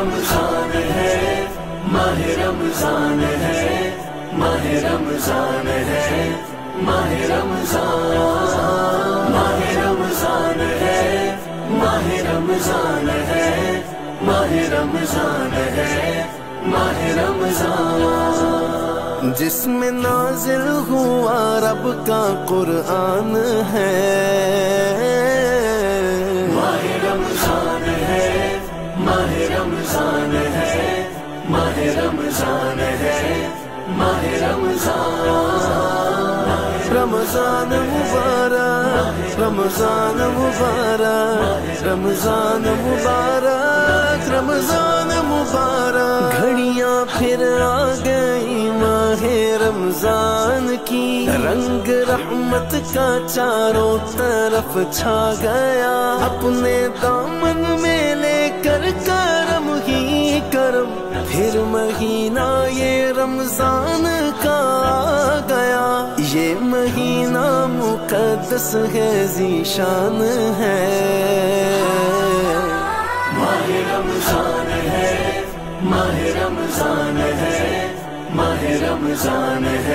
رمضان ہے، ماہ رمضان ہے، ماہ رمضان ہے، ماہ رمضان، ماہ رمضان ہے، ماہ رمضان ہے، ماہ رمضان ہے، ماہ رمضان، جس میں نازل ہوا رب کا قرآن ہے، ماہ رمضان ہے، ماہ رمضان ہے، ماہ رمضان ہے، ماہ رمضان، رمضان مبارک، رمضان مبارک، رمضان مبارک، رمضان مبارک، گھڑیاں پھر آ گئی ماہ رمضان کی، رنگ رحمت کا چاروں طرف چھا گیا، اپنے دامن میں لے کر کرم ہی کرم، پھر مہینہ یہ رمضان کا آ گیا، یہ مہینہ مقدس ہے ذیشان ہے، ماہ رمضان ہے، ماہ رمضان ہے، ماہ رمضان ہے۔